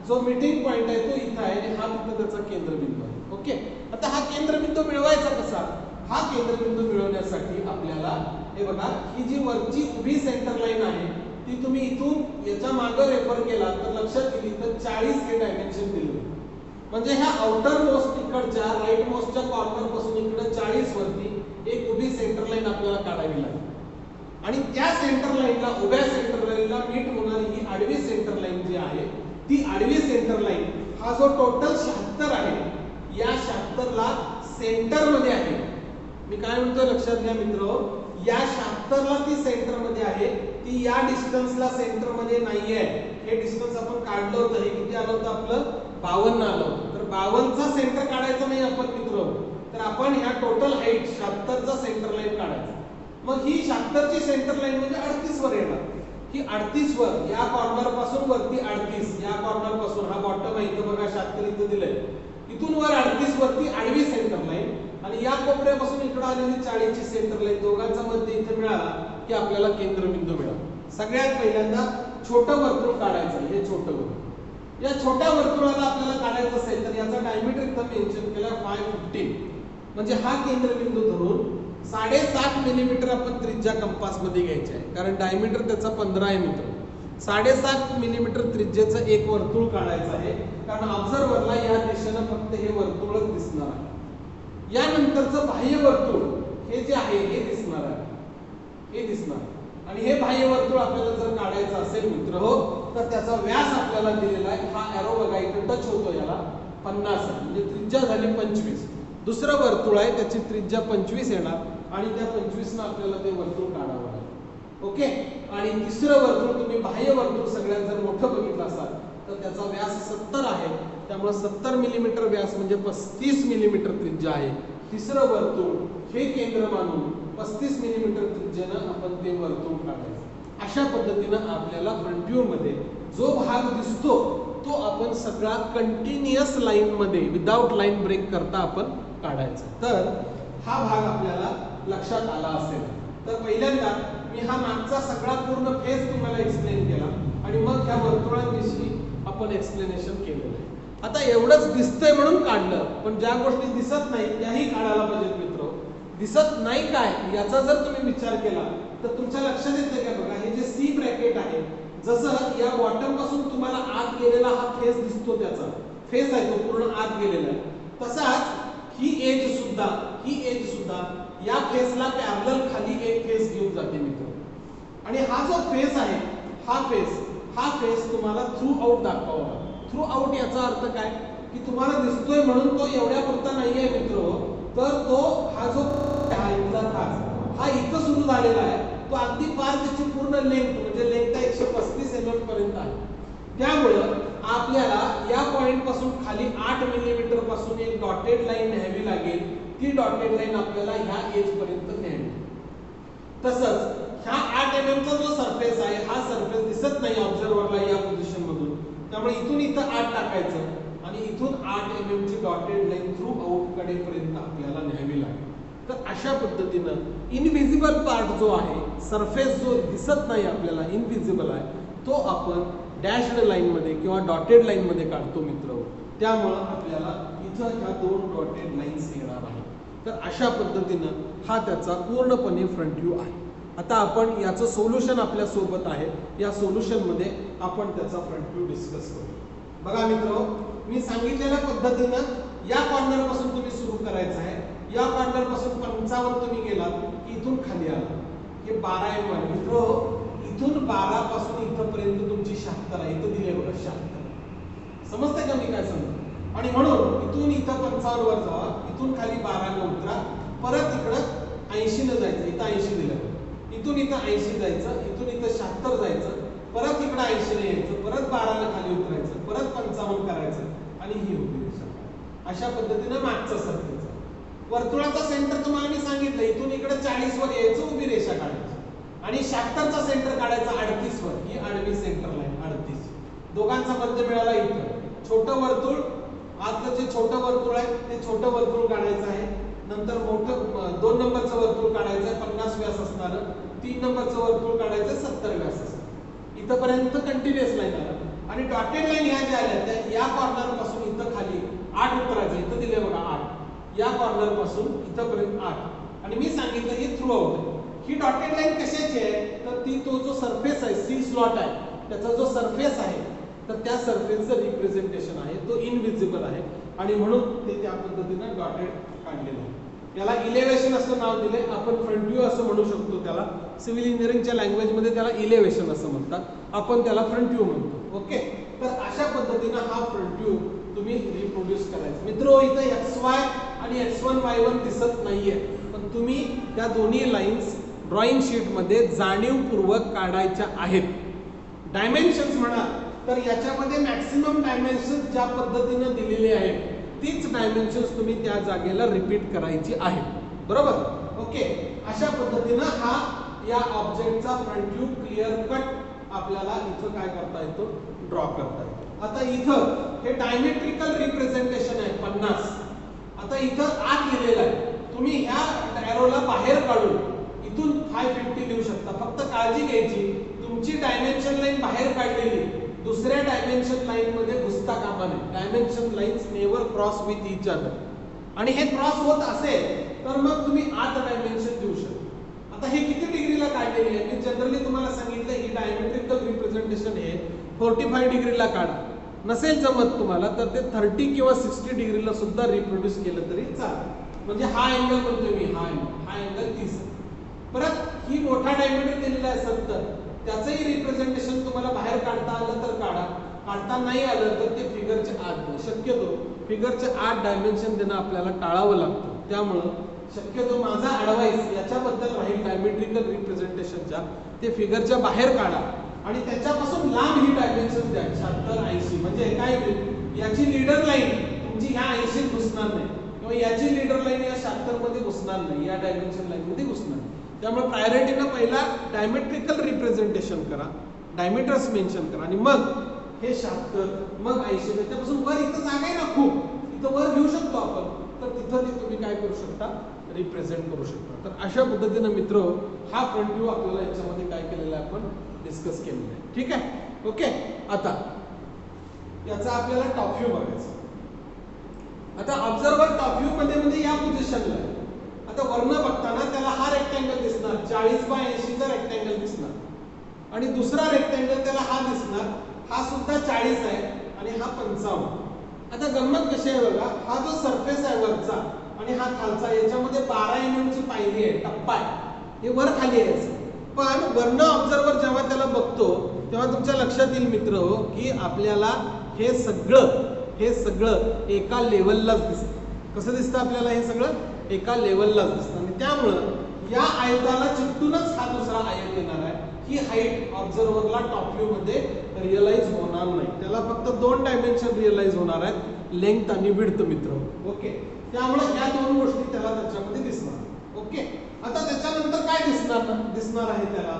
जो मीटिंग पॉइंट आहे तो इथं आहे आणि हा तिथं त्याचा केंद्रबिंदू आहे. ओके, आता हा केंद्रबिंदू मिळवायचा कसा? हा केंद्रबिंदू मिळवण्यासाठी आपल्याला हे बघा, ही जी वरची उभी सेंटर लाईन आहे ती तुम्ही इथून याच्या मागे रेफर केला तर लक्षात येईल तर 40 हे डायमेन्शन दिले. म्हणजे ह्या आउटर मोस्ट इकडच्या राईट मोस्टच्या कॉर्नर पासून इकडे 40 वरती एक उभी सेंटर लाईन आपल्याला काढावी लागेल आणि त्या सेंटर लाईनला, उभ्या सेंटर लाईनला मीट होणारी ही आडवी सेंटर लाईन जी आहे ती आडवी सेंटर लाईन हा जो टोटल 76 आहे या 76 ला सेंटर मध्ये आहे. मी काय म्हणतोय लक्षात घ्या मित्र, या 76 ला ती सेंटर मध्ये आहे, ती या डिस्टन्सला सेंटर मध्ये नाहीये. हे डिस्टन्स आपण काढलं होतं, हे किती आलं होतं आपलं 52 आलं होतं. तर 52 चा सेंटर काढायचं नाही आपण मित्र, तर आपण ह्या टोटल हाईट 76 चा सेंटर लाईन काढायचं. मग ही 76 ची सेंटर लाईन म्हणजे 38 वर येणार. ही 38 वर या कॉर्नर पासून वरती 38, या कॉर्नर पासून हा बॉटम आहे इथं बघा 76 इथं दिलंय, इथून वर 38 वरती आडवी सेंटर लाईन आणि या कोपऱ्यापासून इकडे आलेली 40 ची सेंटर लाईन दोघांचा मध्य इथे मिळाला की आपल्याला केंद्रबिंदू मिळाला. सगळ्यात पहिल्यांदा छोटं वर्तुळ काढायचं. हे छोटं वर्तुळ, या छोट्या वर्तुळाला आपल्याला काढायचं असेल तर याचा डायमीटर इथं मेन्शन केला 515. म्हणजे हा केंद्रबिंदू धरून 7.5 मिलीमीटर आपण त्रिज्या कंपास मध्ये घ्यायची आहे, कारण डायमीटर त्याचा 15 आहे मित्र. 7.5 मिलीमीटर त्रिज्येचं एक वर्तुळ काढायचं आहे, कारण ऑब्झर्व्हरला या दिशेनं फक्त हे वर्तुळच दिसणार आहे. यानंतरचं बाह्य वर्तुळ हे जे आहे हे दिसणार आहे, हे दिसणार आणि हे बाह्य वर्तुळ आपल्याला जर काढायचं असेल मित्र हो तर त्याचा व्यास आपल्याला दिलेला आहे. हा एरो बघा इथे टच होतो याला 50 आहे, म्हणजे त्रिज्या झाली 25. दुसरं वर्तुळ आहे त्याची त्रिज्या 25 येणार आणि त्या 25 न आपल्याला ते वर्तुळ काढावं लागेल. ओके, आणि तिसरं वर्तुळ तुम्ही बाह्य वर्तुळ सगळ्यात जर मोठं बघितलं असाल तर त्याचा व्यास 70 आहे, त्यामुळे 70 मिलीमीटर व्यास म्हणजे 35 मिलीमीटर त्रिज्या आहे. तिसरं वर्तुळ हे केंद्र मानून 35 मिलीमीटर त्रिज्येनं आपण ते वर्तुळ काढायचं. अशा पद्धतीनं आपल्याला फ्रंट व्ह्यू मध्ये जो भाग दिसतो तो आपण सगळा कंटिन्युअस लाईन मध्ये विदाउट लाईन ब्रेक करता आपण काढायचा. तर हा भाग आपल्याला लक्षात आला असेल तर पहिल्यांदा मी हा मागचा सगळा पूर्ण फेस तुम्हाला एक्सप्लेन केला आणि मग ह्या वर्तुळांविषयी आपण एक्सप्लेनेशन केलेलं आहे. आता एवढंच दिसतंय म्हणून काढलं, पण ज्या गोष्टी दिसत नाही त्याही काढायला पाहिजेत मित्र. दिसत नाही काय याचा जर तुम्ही विचार केला तर तुमच्या लक्षात येते का बघा, हे जे सी ब्रॅकेट आहे, जसं या बॉटम पासून तुम्हाला आत गेलेला हा फेस दिसतो, त्याचा फेस आहे तो पूर्ण आत गेलेला आहे, तसाच ही एज सुद्धा या फेसला पॅरलल खाली एक फेस घेऊन जाते मित्र. आणि हा जो फेस आहे हा फेस तुम्हाला थ्रू आउट दाखवावा. थ्रू आउट याचा अर्थ काय की तुम्हाला दिसतोय म्हणून तो एवढ्या पुरता नाहीये मित्र, तर तो हा जो हा इथं सुरू झालेला आहे तो अगदी पार त्याची पूर्ण लेंथ म्हणजे लेंथ 135 mm पर्यंत आहे. त्यामुळं आपल्याला या पॉइंट पासून खाली 8 मिलीमीटर पासून एक डॉटेड लाईन न्यावी लागेल. ती डॉटेड लाईन आपल्याला ह्या एज पर्यंत न्यावी. तसंच ह्या 8 mm चा जो सरफेस आहे हा सरफेस दिसत नाही ऑब्झर्व्हरला या पोझिशन मधून, त्यामुळे इथून इथं 8 टाकायचं आणि इथून 8 mm ची डॉटेड लाईन थ्रू आउट कडेपर्यंत आपल्याला न्यावी लागेल. तर अशा पद्धतीनं इनव्हिजिबल पार्ट जो आहे, सरफेस जो दिसत नाही आपल्याला, इनव्हिजिबल आहे, तो आपण डॅश्ड लाईन मध्ये किंवा डॉटेड लाईन मध्ये काढतो मित्र. त्यामुळं आपल्याला इथं ह्या 2 डॉटेड लाईन्स येणार आहेत. तर अशा पद्धतीनं हा त्याचा पूर्णपणे फ्रंट व्ह्यू आहे. आता आपण याचं सोल्युशन आपल्या सोबत आहे, या सोल्युशन मध्ये आपण त्याचा फ्रंट व्ह्यू डिस्कस करू. बघा मित्र, मी सांगितलेल्या पद्धतीनं या कॉर्नर पासून तुम्ही सुरू करायचं आहे. या कॉर्नर पासून 55 तुम्ही गेलात की इथून खाली आला हे 12 mm मित्र. इथून 12 पासून इथपर्यंत तुमची 76 आहे, इथं दिले बघा 76. समजतंय का मी काय सांगतो? आणि म्हणून इथून इथं 55 वर जावा, इथून खाली 12 न उतरा, परत इकडं 80 न जायचं, इथं 80 दिलं, इथून इथं 80 जायचं, इथून इथं 76 जायचं, परत इकडं 80 न यायचं, परत 12 न खाली उतरायचं, परत 55 करायचं आणि ही होती रेषा. अशा पद्धतीनं मागचं सरफेस. वर्तुळाचा सेंटर तुम्हाला मी सांगितलं, इथून इकडे 40 वर यायचं, उभी रेषा काढायची आणि 76 चा सेंटर काढायचा 38 वर. ही आडवी सेंटर लाईन 38. दोघांचा मध्य मिळाला इथं. छोटं वर्तुळ, आतलं जे छोटं वर्तुळ आहे ते छोटं वर्तुळ काढायचं आहे. नंतर मोठं 2 नंबरचं वर्तुळ काढायचं आहे 50 व्यास असणारं. 3 नंबरचं वर्तुळ काढायचं 70 व्यास असणार. इथपर्यंत कंटिन्युअस लाईन आला आणि डॉटेड लाईन ह्या ज्या आल्या त्या या कॉर्नर पासून इथं खाली 8 उतरायचं, इथं दिले बघा 8, या कॉर्नर पासून इथं पर्यंत 8, आणि मी सांगितलं हे थ्रू आउट. ही डॉटेड लाईन कशाची आहे तर ती तो जो सरफेस आहे सी स्लॉट आहे त्याचा जो सरफेस आहे तर त्या सरफेसचं रिप्रेझेंटेशन आहे तो इनविजिबल आहे आणि म्हणून ते त्या पद्धतीने डॉटेड काढलेलं आहे. याला इलेव्हेशन असं नाव दिले, आपण फ्रंट व्ह्यू असं म्हणू शकतो. त्याला सिव्हिल इंजिनिअरिंगच्या लँग्वेज मध्ये त्याला इलेव्हेशन असं म्हणतात, आपण त्याला फ्रंट व्ह्यू म्हणतो. ओके, तर अशा पद्धतीने हा फ्रंट व्ह्यू तुम्ही रिप्रोड्यूस करायचा. मित्रो इथं XY आणि X1 Y1 दिसत नाहीये, पण तुम्ही त्या दोन्ही लाईन्स ड्रॉइंग शीट मध्ये जाणीवपूर्वक काढायच्या आहेत. डायमेन्शन्स म्हणा तर याच्यामध्ये मॅक्सिमम डायमेन्शन्स ज्या पद्धतीने दिलेले आहेत तीच डायमेन्शन्स तुम्ही त्या जागेला रिपीट करायची आहे, बरोबर. ओके, अशा पद्धतीने हा या ऑब्जेक्टचा फ्रंट व्ह्यू क्लिअर कट आपल्याला इथं काय करता येतो, ड्रॉ करता येतो. आता इथं हे डायमेट्रिकल रिप्रेझेंटेशन आहे 50. आता इथं आत लिहिलेलं आहे, तुम्ही ह्या एरोला बाहेर काढून इथून 550 लिहू शकता. फक्त काळजी घ्यायची तुमची डायमेन्शन लाईन बाहेर काढलेली दुसऱ्या डायमेन्शन लाईन मध्ये घुसता कामा नये. Dimension lines never cross with each other, आणि हे क्रॉस होत असेल तर मग तुम्ही आत डायमेन्शन देऊ शकता. आता हे किती डिग्रीला काढलेली आहे, मी जनरली तुम्हाला सांगितलं ही डायमेट्रिकल रिप्रेझेंटेशन हे 45 डिग्रीला काढा. नसेल जमत तुम्हाला तर ते 30 किंवा 60 डिग्रीला सुद्धा रिप्रोड्यूस केलं तरी चालेल. म्हणजे हा अँगल म्हणतोय मी, हा अँगल 30. परत ही मोठा डायमीटर दिलेला आहे 70, त्याचंही रिप्रेझेंटेशन तुम्हाला बाहेर काढता आलं तर काढा, काढता नाही आलं तर ते फिगरच्या आत द्या. शक्यतो फिगरच्या आत डायमेन्शन देणं आपल्याला टाळावं लागतं. त्यामुळं शक्यतो माझा ॲडवाइस याच्याबद्दल राहील डायमेट्रिकल रिप्रेझेंटेशनच्या, ते फिगरच्या बाहेर काढा आणि त्याच्यापासून लांब ही डायमेन्शन द्या 76 80. म्हणजे काय होईल, याची लीडर लाईन तुमची ह्या 80 घुसणार नाही किंवा याची लीडर लाईन या 76 मध्ये घुसणार नाही, या डायमेन्शन लाईन मध्ये घुसणार नाही. त्यामुळे प्रायोरिटीनं पहिला डायमेट्रिकल रिप्रेझेंटेशन करा, डायमीटर्स मेन्शन करा आणि मग हे 76 मग 80. त्याच्यापासून वर इथं जागा आहे ना खूप, इथं वर घेऊ शकतो आपण, तर तिथं ते तुम्ही काय करू शकता, रिप्रेझेंट करू शकता. तर अशा पद्धतीनं मित्र हा फ्रंट व्ह्यू आपल्याला याच्यामध्ये काय केलेला आहे आपण डिस्कस केलेला आहे. ठीक आहे, ओके. आता याचा आपल्याला टॉप व्ह्यू बघायचा. आता ऑब्झर्वर टॉप व्ह्यू मध्ये म्हणजे या पोझिशनला आहे. आता वर्ण बघताना त्याला हा रेक्टँगल दिसणार, 40/80 चा रेक्टँगल दिसणार आणि दुसरा रेक्टँगल त्याला हा दिसणार, हा सुद्धा 40 आहे आणि हा 55. आता गंमत कशी आहे बघा, हा जो सरफेस आहे वरचा आणि हा खालचा याच्यामध्ये 12 mm ची पायरी आहे, टप्पा आहे, हे वर खाली आहे. पण वर्ण ऑब्झर्वर जेव्हा त्याला बघतो तेव्हा तुमच्या लक्षात येईल मित्र की आपल्याला हे सगळं एका लेवललाच दिसतं. कसं दिसतं आपल्याला, हे सगळं एका लेवललाच दिसतं आणि त्यामुळं या आयताला चिकटूनच हा दुसरा आयत येणार आहे. ही हाईट ऑब्झर्वरला टॉप व्ह्यू मध्ये रिअलाइज होणार नाही, त्याला फक्त 2 डायमेन्शन रिअलाइज होणार आहेत, लेंथ आणि विड्थ मित्र. ओके, त्यामुळे या 2 गोष्टी त्याला त्याच्यामध्ये दिसणार. ओके, आता त्याच्यानंतर काय दिसणार आहे त्याला.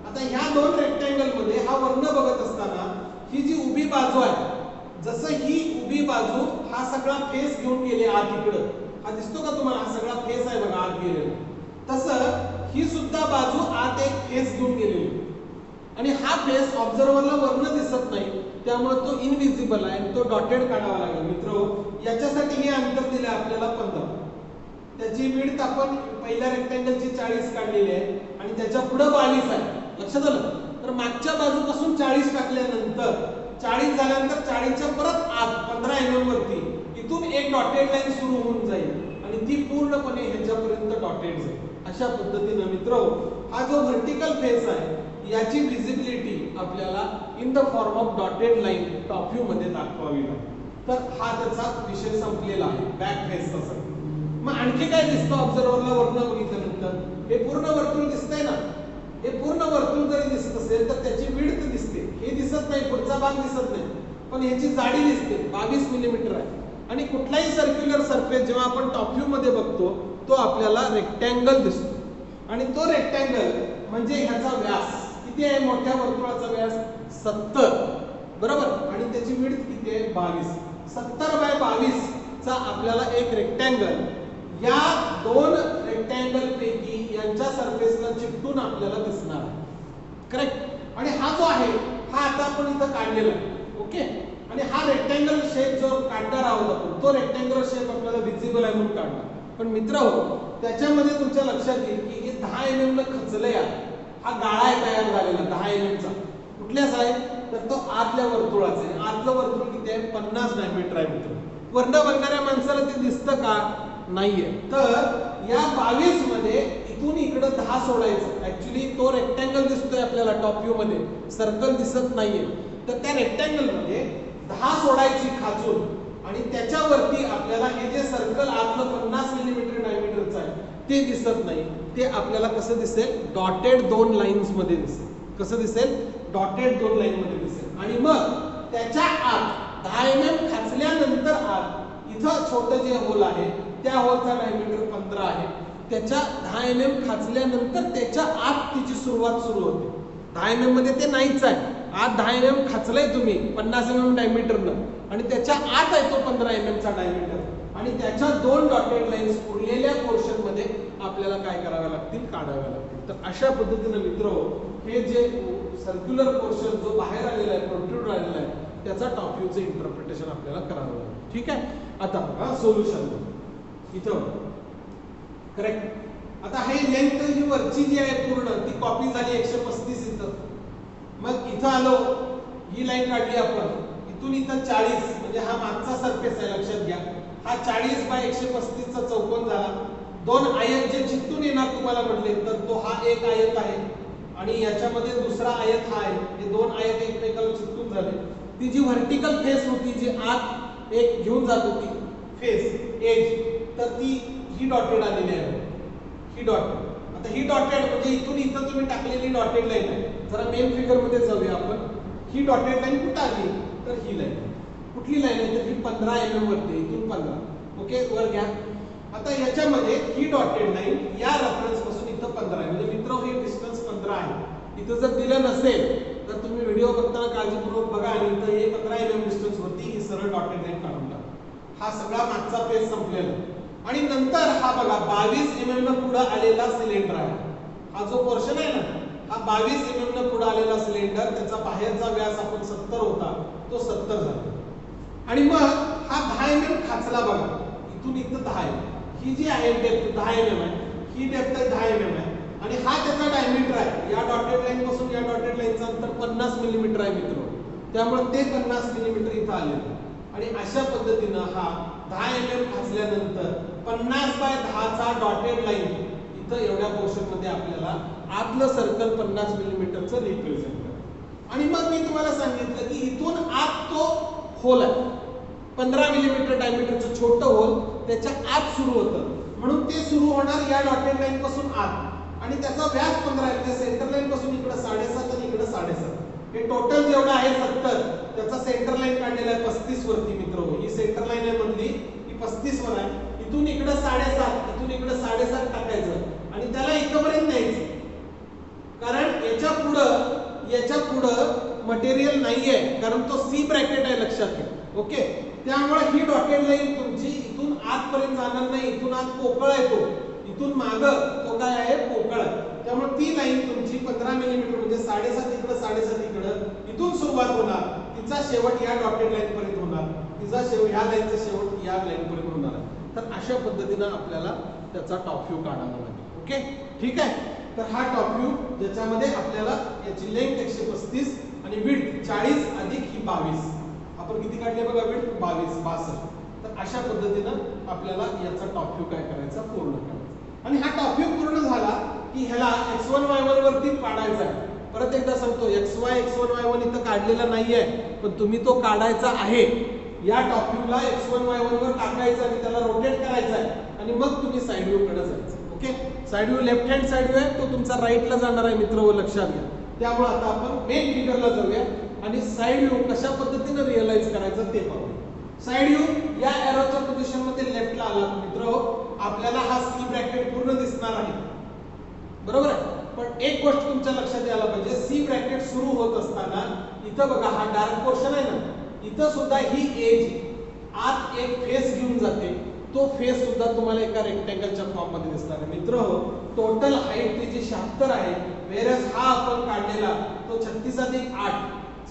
आता ह्या 2 रेक्टँगल मध्ये हा वर्ण बघत असताना ही जी उभी बाजू आहे, जसं ही उभी बाजू हा सगळा फेस घेऊन गेले आत इकडं, हा दिसतो का तुम्हाला, हा सगळा फेस आहे बघा आत गेलेला, तसं ही सुद्धा बाजू आत एक फेस घेऊन गेलेली आणि हा फेस ऑब्झर्वरला वर्ण दिसत नाही, त्यामुळे तो इनविजिबल आहे आणि तो डॉटेड काढावा लागेल. मित्र याच्यासाठी हे अंतर दिले आपल्याला 15. त्याची विड्थ आपण पहिल्या रेक्टँगलची 40 काढलेली आहे आणि त्याच्या पुढे 22 आहे. लक्षात आलं, तर मागच्या बाजूपासून 40 टाकल्यानंतर 40 झाल्यानंतर 40च्या परत आत 15 mm वरती इथून एक डॉटेड लाईन सुरू होऊन जाईल आणि ती पूर्णपणे ह्याच्यापर्यंत डॉटेड जाईल. अशा पद्धतीने मित्र हा जो व्हर्टिकल फेस आहे याची विजिबिलिटी आपल्याला in the form of dotted line top view मध्ये दाखवावी लागेल. तर हा त्याचा विषय संपलेला आहे बॅक फेसचा सगळं. मग आणखी काय दिसतं ऑब्झर्वरला वर्ण बघितल्यानंतर, हे पूर्ण वर्तुळ दिसतंय ना, हे पूर्ण वर्तुळ जरी दिसत असेल तर त्याची विड्थ दिसते, हे दिसत नाही, पुढचा भाग दिसत नाही, पण ह्याची जाडी दिसते 22 मिलीमीटर आहे. आणि कुठलाही सर्क्युलर सरफेस जेव्हा आपण टॉप व्ह्यू मध्ये बघतो तो आपल्याला रेक्टँगल दिसतो आणि तो रेक्टँगल म्हणजे ह्याचा व्यास किती आहे, मोठ्या वर्तुळाचा व्यास 70, बरोबर, आणि त्याची विड्थ किती आहे 22. 70/22 चा आपल्याला एक रेक्टँगल या 2 रेक्टँगल पैकी यांच्या सरफेसला चिकटून आपल्याला दिसणार आहे. करेक्ट, आणि हा जो आहे हा आता आपण इथं काढलेला आहे. ओके, आणि हा रेक्टँगल शेप जो काढणार आहोत आपण तो रेक्टँगुलर शेप आपल्याला विजिबल आहे म्हणून काढणार. पण मित्रांनो त्याच्यामध्ये तुमच्या लक्षात येईल की हे 10 mm ला खचलंय. हा गाळा आहे तयार झालेला 10 mm चा. कुठल्याच आहे तर तो आतल्या वर्तुळाचा आहे. आतलं वर्तुळ किती आहे 50 डायमीटर आहे मित्र. वर्ण बघणाऱ्या माणसाला ते दिसतं का नाहीये. तर या 22 मध्ये इथून इकडे 10 सोडायचं. ऍक्च्युली तो रेक्टँगल दिसतोय आपल्याला टॉप व्ह्यू मध्ये, सर्कल दिसत नाहीये. तर त्या रेक्टँगल मध्ये 10 सोडायची खाचून आणि त्याच्यावरती आपल्याला हे जे सर्कल आतलं 50 मिलीमीटर डायमीटरचं आहे ते दिसत नाही. ते आपल्याला कसं दिसेल डॉटेड 2 लाईन्स मध्ये दिसेल. कसं दिसेल डॉटेड 2 लाईन मध्ये दिसेल. आणि मग त्याच्या आत 10 mm खाचल्यानंतर आत इथं छोटं जे होल आहे त्या होलचा डायमीटर 15 आहे. त्याच्या 10 mm खाचल्यानंतर त्याच्या आत तिची सुरुवात सुरू होते. 10 mm मध्ये ते नाहीच आहे. आत 10 mm खाचलंय तुम्ही 50 mm डायमीटरनं आणि त्याच्या आत आहे तो 15 mm चा डायमीटर. आणि त्याच्या 2 डॉटेड लाईन्स उरलेल्या पोर्शन मध्ये आपल्याला काय कराव्या लागतील काढाव्या लागतील. तर अशा पद्धतीने मित्र हे जे सर्क्युलर पोर्शन जो बाहेर आलेला आहे प्रोट्रूड आलेला आहे त्याचा टॉप व्ह्यूचं इंटरप्रिटेशन आपल्याला करावं लागेल. ठीक आहे. आता बघा सोल्युशन इथं करेक्ट. आता हे लेंथ ही वरची जी आहे पूर्ण ती कॉपी झाली 135 इथं. मग इथं आलो ही लाईन काढली आपण. इथून इथं 40 म्हणजे हा मागचा सरफेस आहे लक्षात घ्या. हा 40 बाय 135 चा चौकोन झाला. 2 आयत जे चित्तून येणार तुम्हाला म्हटले तर तो हा एक आयत आहे आणि याच्यामध्ये दुसरा आयत हा आहे. हे 2 आयत एकमेकाला चित्तून झाले. ती जी व्हर्टिकल फेस होती जी आत एक घेऊन जात होती फेस एज तर ती ही डॉटेड आलेली आहे. ही डॉटेड. आता ही डॉटेड म्हणजे इथून इथं तुम्ही टाकलेली डॉटेड लाईन आहे. जरा मेन फिगर मध्ये जाऊया आपण. ही डॉटेड लाईन कुठे आली तर ही लाईन. कुठली लाईन आहे तर ही 15 mm वरती इथून 15. ओके वर घ्या. आता याच्यामध्ये ही डॉटेड लाईन या रेफरन्स पासून इथं 15 आहे. म्हणजे मित्र हे डिस्टन्स 15 आहे. इथं जर दिलं नसेल तर तुम्ही व्हिडिओ बघताना काळजीपूर्वक बघा आणि इथं हे 15 mm डिस्टन्स वरती ही सरळ डॉटेड लाईन काढून टाका. हा सगळा मागचा फेस संपलेला. आणि नंतर हा बघा 22 mm न पुढे आलेला सिलेंडर आहे. हा जो पोर्शन आहे ना हा 22 mm न पुढे आलेला सिलेंडर त्याचा बाहेरचा व्यास आपण 70 होता तो 70 झाला. आणि मग हा 10 mm खाचला बघा. इथून इथं 10 आहे. ही जी आहे डेप्थ 10 mm आहे. ही डेप्थ 10 mm आहे आणि हा त्याचा डायमीटर आहे. या डॉटेड लाईन पासून या डॉटेड लाईनचं अंतर 50 मिलीमीटर आहे मित्र. त्यामुळे ते 50 मिलीमीटर इथं आलेलं. आणि अशा पद्धतीनं हा 10 mm खाचल्यानंतर 50 बाय 10 चा डॉटेड लाईन इथं एवढ्या पोर्शन मध्ये आपल्याला आतलं सर्कल 50 मिलीमीटरचं रिप्रेझेंट करतं. आणि मग मी तुम्हाला सांगितलं की इथून आत तो होल आहे 15 मिलीमीटर डायमीटरचं छोटं होल त्याच्या आत सुरू होतं. म्हणून ते सुरू होणार या डॉटेड लाईन पासून आत आणि त्याचा व्यास 15 आहे. म्हणजे सेंटर लाईन पासून इकडे 7.5 आणि इकडे 7.5. हे टोटल जेवढं आहे 70 त्याचा सेंटर लाईन काढलेला आहे 35 वरती मित्र. ही सेंटर लाईन आहे मधली ही 35 वर आहे. इथून इकडे 7.5 इथून इकडे 7.5 टाकायचं आणि त्याला इथपर्यंत न्यायचं. कारण याच्या पुढं मटेरियल नाहीये कारण तो सी ब्रॅकेट आहे लक्षात घ्या. ओके त्यामुळे ही डॉटेड लाईन तुमची इथून आतपर्यंत जाणार नाही. इथून आत पोकळ आहे तो. इथून मागं तो काय आहे पोकळ आहे. त्यामुळे ती लाईन तुमची 15 मिलीमीटर म्हणजे 7.5 इकडे 7.5 इकडे इथून सुरुवात होणार. तिचा शेवट या डॉटेड लाईन पर्यंत होणार. तिचा शेवट ह्या लाईनचा शेवट या लाईन पर्यंत होणार. तर अशा पद्धतीने आपल्याला त्याचा टॉप व्ह्यू काढावा लागेल. ओके ठीक आहे. तर हा टॉप व्ह्यू ज्याच्यामध्ये आपल्याला याची लेंथ 135 आणि विड्थ 40 अधिक ही 22 आपण किती काढले बघा विड्थ 62. तर अशा पद्धतीनं आपल्याला याचा टॉप व्ह्यू काय करायचा पूर्ण करायचा. आणि हा टॉप व्ह्यू पूर्ण झाला की ह्याला x1 y1 वरती काढायचा आहे. परत एकदा सांगतो xy x1 y1 इथं काढलेला नाहीये पण तुम्ही तो काढायचा आहे. या टॉप व्ह्यूला x1 y1 वर टाकायचं आणि त्याला रोटेट करायचं आहे आणि मग तुम्ही साइड व्ह्यू कडे जायचं. Okay side view left hand side view आहे तो तुमचा राईटला जाणार आहे मित्र लक्षात घ्या. त्यामुळे आता आपण मेन फिगरला जाऊया आणि साइड व्ह्यू कशा पद्धतीने रिअलाइज करायचं ते पाहू. साइड व्ह्यू या एरोच्या पोझिशन मध्ये लेफ्टला आला मित्र आपल्याला हा सी ब्रॅकेट पूर्ण दिसणार आहे बरोबर आहे. पण एक गोष्ट तुमच्या लक्षात यायला पाहिजे सी ब्रॅकेट सुरू होत असताना इथं बघा हा डार्क पोर्शन आहे ना इथं सुद्धा ही एज आत एक फेस घेऊन जाते. तो फेस सुद्धा तुम्हाला एका रेक्टँगलच्या फॉर्म मध्ये दिसणार आहे मित्र. टोटल हाईट त्याची 76 आहे. वेरस हा आपण काढलेला तो 36 अधिक 8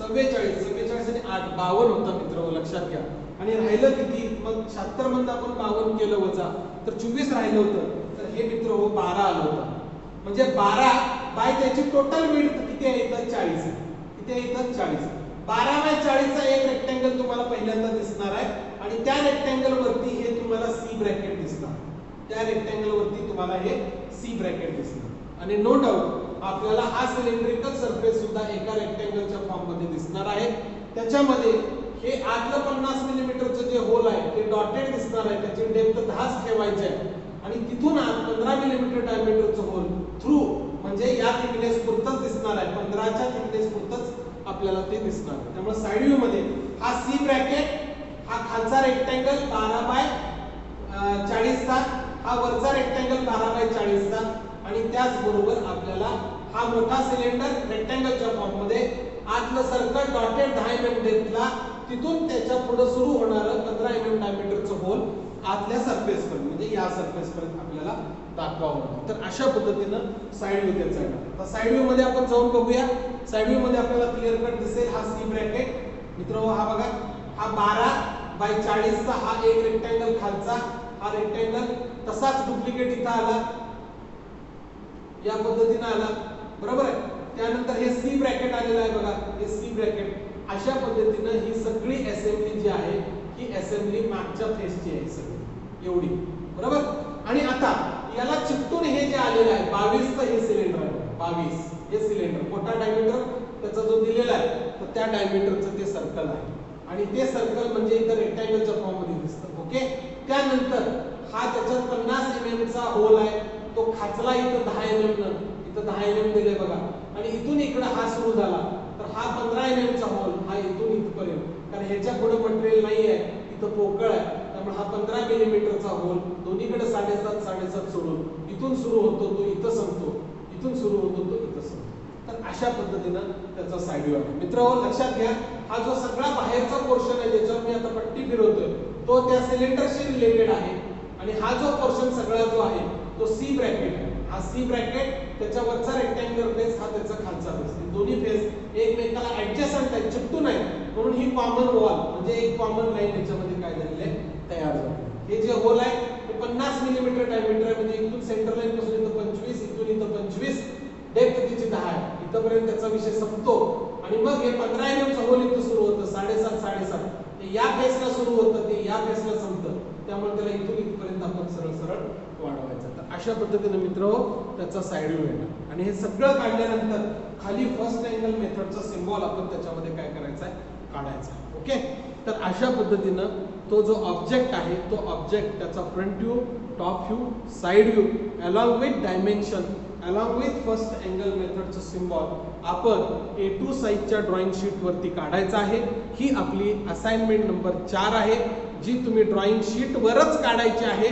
44 एक्केचाळीस आणि 8 52 होता मित्र, लक्षात घ्या. आणि राहिलं किती, मग 76 मधून आपण 52 केलं वजा तर 24 राहिलं होतं. तर हे मित्र 12 आलं होतं. म्हणजे 12 बाय त्याची टोटल विड्थ किती आहे इथं 40 आहे. किती आहे इथं 40. 12 बाय 40 चा एक रेक्टँगल तुम्हाला पहिल्यांदा दिसणार आहे आणि त्या रेक्टँगल वरती हे तुम्हाला सी ब्रॅकेट दिसणार. त्या रेक्टँगल वरती तुम्हाला हे सी ब्रॅकेट दिसणार. आणि नो डाऊट आपल्याला हा सिलेंड्रिकल सरफेस सुद्धा एका रेक्टँगलच्या फॉर्म मध्ये दिसणार आहे. त्याच्यामध्ये हे आतलं 50 मिलीमीटरचं जे होल आहे ते डॉटेड दिसणार आहे. त्याची डेप्थ 10 ठेवायची आहे आणि तिथून आत 15 मिलीमीटर डायमीटरचं होल थ्रू म्हणजे या थिकनेस पुरतच दिसणार आहे. 15च्या थिकनेस पुरतच आपल्याला ते दिसणार आहे. त्यामुळे साइड व्ह्यू मध्ये हा सी ब्रॅकेट, हा खालचा रेक्टँगल 12 बाय 40 चा, हा वरचा रेक्टँगल 12 बाय 40 चा आणि त्याचबरोबर आपल्याला हा मोठा सिलेंडर रेक्टँगलच्या फॉर्म मध्ये आतलं सर्कल डॉटेड 10 mm डेप्थला, तिथून त्याच्या पुढे सुरू होणारं 15 mm डायमीटरचं होल आतल्या सरफेस पर्यंत म्हणजे या सरफेस पर्यंत आपल्याला दाखवावं लागतं. तर अशा पद्धतीनं साइड व्ह्यू त्याचा आहे. आता साइड व्ह्यू मध्ये आपण जाऊन बघूया. साइड व्ह्यू मध्ये आपल्याला क्लिअर कट दिसेल हा सी ब्रॅकेट मित्र. हा बघा, हा 12 बाय 40 चा हा एक रेक्टँगल खालचा, हा रेक्टँगल तसाच डुप्लिकेट इथं आला, या पद्धतीने आला, बरोबर आहे. त्यानंतर हे सी ब्रॅकेट आलेलं आहे बघा, हे सी ब्रॅकेट. अशा पद्धतीने ही सगळी असेंबली जी आहे ही असेंबली मागच्या फेसची आहे सगळी एवढी, बरोबर. आणि आता याला चिकटून हे जे आलेलं आहे 22 चं हे सिलेंडर आहे. 22 हे सिलेंडर मोठा डायमीटर त्याचा जो दिलेला आहे तर त्या डायमीटरचं ते सर्कल आहे आणि ते सर्कल म्हणजे इथं रेक्टँगलच्या फॉर्म मध्ये दिसतं. ओके. त्यानंतर हा त्याच्यात 50 mm चा होल आहे, तो खाचला इथं 10 mm न, इथं 10 mm दिले बघा आणि इथून इकडे हा सुरू झाला तर हा 15 mm चा होल हा इथून इथपर्यंत, कारण ह्याच्या पुढे मटेरियल नाही आहे, इथं पोकळ आहे, त्यामुळे हा 15 मिलीमीटरचा होल दोन्हीकडे 7.5 7.5 सोडून इथून सुरू होतो तो इथं संपतो, इथून सुरू होतो तो इथं संपतो. तर अशा पद्धतीनं त्याचा साइड व्ह्यू आहे. मित्रांनो लक्षात घ्या, हा जो सगळा बाहेरचा पोर्शन आहे ज्याच्यावर मी आता पट्टी फिरवतोय तो त्या सिलेंडरशी रिलेटेड आहे आणि हा जो पोर्शन सगळा जो आहे तो सी ब्रॅकेट आहे. हा सी ब्रॅकेट त्याच्या वरचा रेक्टँग्युलर फेस, हा त्याचा खालचा फेस, दोन्ही फेस एकमेकाला ऍडजस्टंट आहेत, चिकटून आहेत, म्हणून ही कॉमन वॉल म्हणजे एक कॉमन लाईन याच्यामध्ये काय झालेली आहे तयार झाली. हे जे होल आहे ते 50 मिलीमीटर डायमीटर आहे, म्हणजे इथून सेंटर लाईन पासून इथं 25, इथून इथं 25, डेप्थ तिची 10 आहे, इथपर्यंत त्याचा विषय संपतो आणि मग हे 15 mm चं होल इथं सुरू होतं 7.5 7.5 ते या फेसला सुरू होतं ते या फेसला संपतं, त्यामुळे त्याला इथून इथपर्यंत आपण सरळ सरळ वाढवायचं. तर अशा पद्धतीने मित्रांनो त्याचा साइड व्ह्यू येणार आणि हे सगळं काढल्यानंतर खाली फर्स्ट अँगल मेथडचा सिम्बॉल आपण त्याच्यामध्ये काय करायचा आहे काढायचा. ओके. तर अशा पद्धतीनं तो जो ऑब्जेक्ट आहे तो ऑब्जेक्ट त्याचा front view, top view, side view along with dimension, along with first angle मेथडचं सिम्बॉल आपण A2 साइजच्या ड्रॉइंग शीट वरती काढायचा आहे. ही आपली असाइनमेंट नंबर 4 आहे जी तुम्ही ड्रॉइंग शीट वरच काढायची आहे.